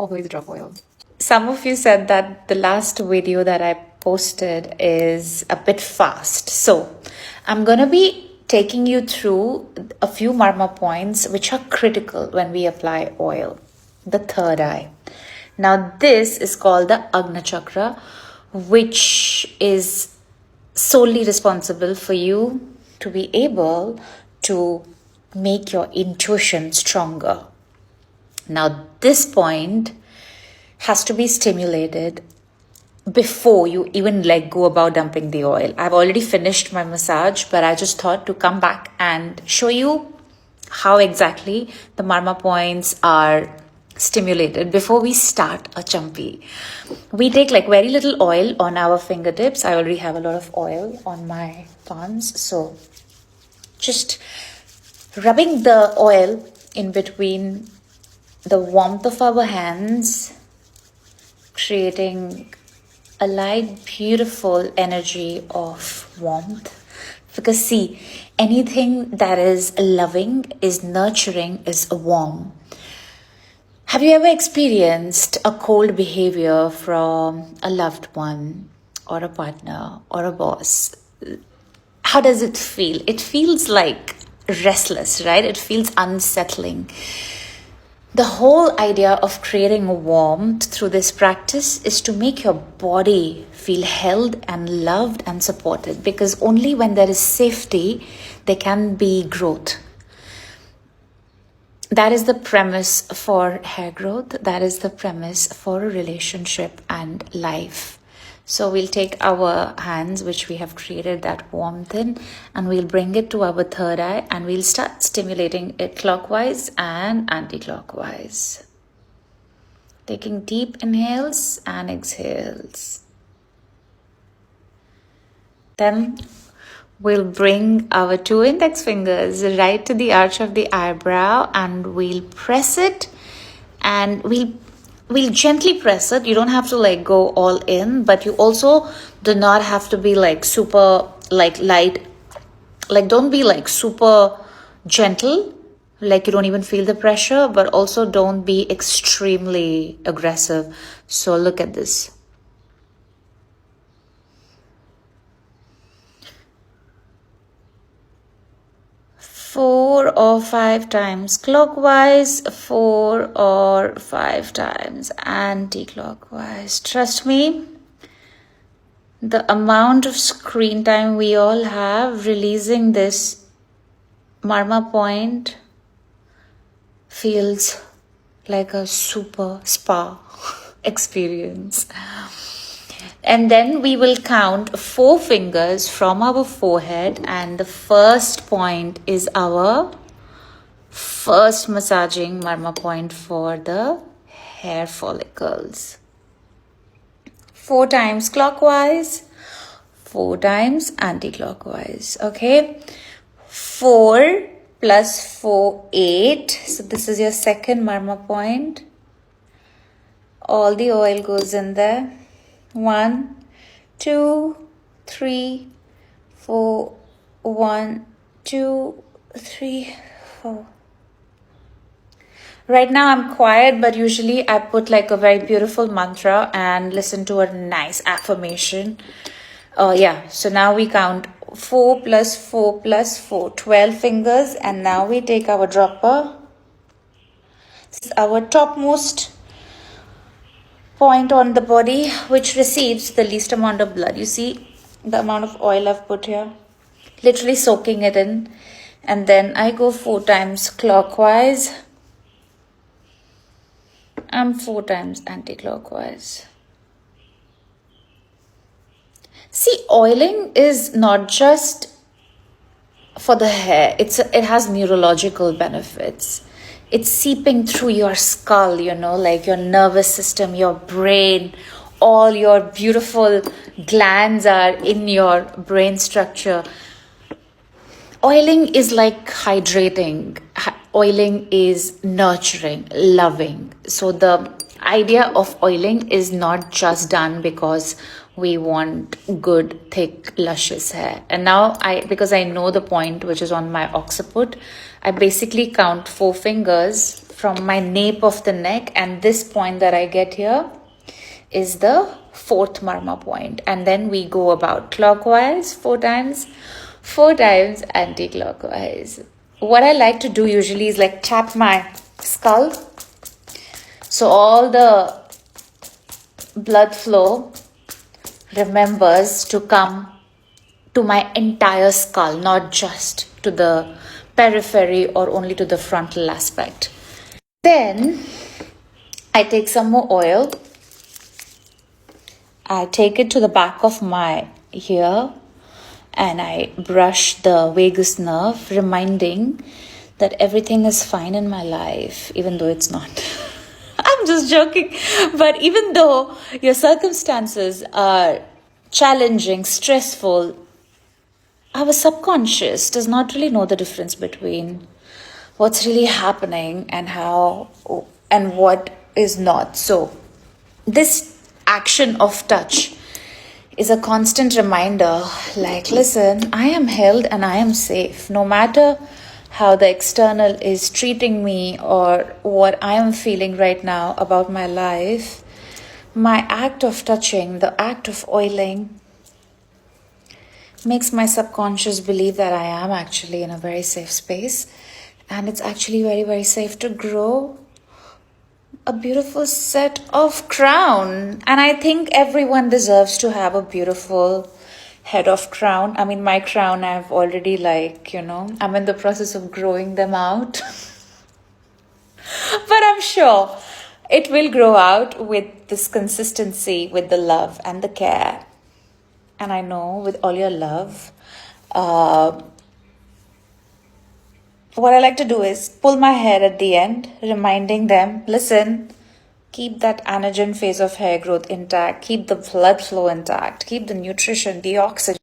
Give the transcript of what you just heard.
always drop oil. Some of you said that the last video that I posted is a bit fast. So I'm going to be taking you through a few Marma points which are critical when we apply oil. The third eye. Now this is called the Agna Chakra, which is solely responsible for you to be able to make your intuition stronger. Now this point has to be stimulated before you even let go about dumping the oil. I've already finished my massage, but I just thought to come back and show you how exactly the Marma points are stimulated before we start a champi. We take like very little oil on our fingertips. I already have a lot of oil on my palms, so just rubbing the oil in between the warmth of our hands, creating a light, beautiful energy of warmth. Because see, anything that is loving, is nurturing, is warm. Have you ever experienced a cold behavior from a loved one or a partner or a boss? How does it feel? It feels like restless, right? It feels unsettling. The whole idea of creating warmth through this practice is to make your body feel held and loved and supported, because only when there is safety, there can be growth. That is the premise for hair growth. That is the premise for a relationship and life. So we'll take our hands, which we have created that warmth in, and we'll bring it to our third eye and we'll start stimulating it clockwise and anti-clockwise. Taking deep inhales and exhales. Then we'll bring our 2 index fingers right to the arch of the eyebrow and we'll press it, and we'll gently press it. You don't have to like go all in, but you also do not have to be like super like light. Like don't be like super gentle, like you don't even feel the pressure, but also don't be extremely aggressive. So look at this. Four or 5 times clockwise, 4 or 5 times anti-clockwise. Trust me, the amount of screen time we all have releasing this Marma point feels like a super spa experience. And then we will count 4 fingers from our forehead, and the first point is our first massaging Marma point for the hair follicles. 4 times clockwise, 4 times anti-clockwise. Okay, 4 plus 4, 8. So this is your second Marma point. All the oil goes in there. 1, 2, 3, 4. 1, 2, 3, 4. Right now I'm quiet, but usually I put like a very beautiful mantra and listen to a nice affirmation. So now we count 4 plus 4 plus 4, 12 fingers, and now we take our dropper. This is our topmost point on the body, which receives the least amount of blood. You see the amount of oil I've put here, literally soaking it in. And then I go 4 times clockwise and 4 times anti-clockwise. See, oiling is not just for the hair. It has neurological benefits. It's seeping through your skull, like your nervous system, your brain. All your beautiful glands are in your brain structure. Oiling is like hydrating. Oiling is nurturing, loving. So the idea of oiling is not just done because we want good, thick, luscious hair. And now because I know the point which is on my occiput, I basically count 4 fingers from my nape of the neck, and this point that I get here is the fourth Marma point. And then we go about clockwise 4 times anti-clockwise. What I like to do usually is like tap my skull, so all the blood flow remembers to come to my entire skull, not just to the periphery or only to the frontal aspect. Then I take some more oil. I take it to the back of my ear and I brush the vagus nerve, reminding that everything is fine in my life, even though it's not. I'm just joking. But even though your circumstances are challenging, stressful, our subconscious does not really know the difference between what's really happening and how and what is not. So this action of touch is a constant reminder, like, listen, I am held and I am safe. No matter how the external is treating me or what I am feeling right now about my life, my act of touching, the act of oiling, makes my subconscious believe that I am actually in a very safe space, and it's actually very, very safe to grow a beautiful set of crown. And I think everyone deserves to have a beautiful head of crown. I mean, my crown, I've already I'm in the process of growing them out. But I'm sure it will grow out with this consistency, with the love and the care. And I know with all your love, what I like to do is pull my hair at the end, reminding them, listen, keep that anagen phase of hair growth intact, keep the blood flow intact, keep the nutrition, the oxygen.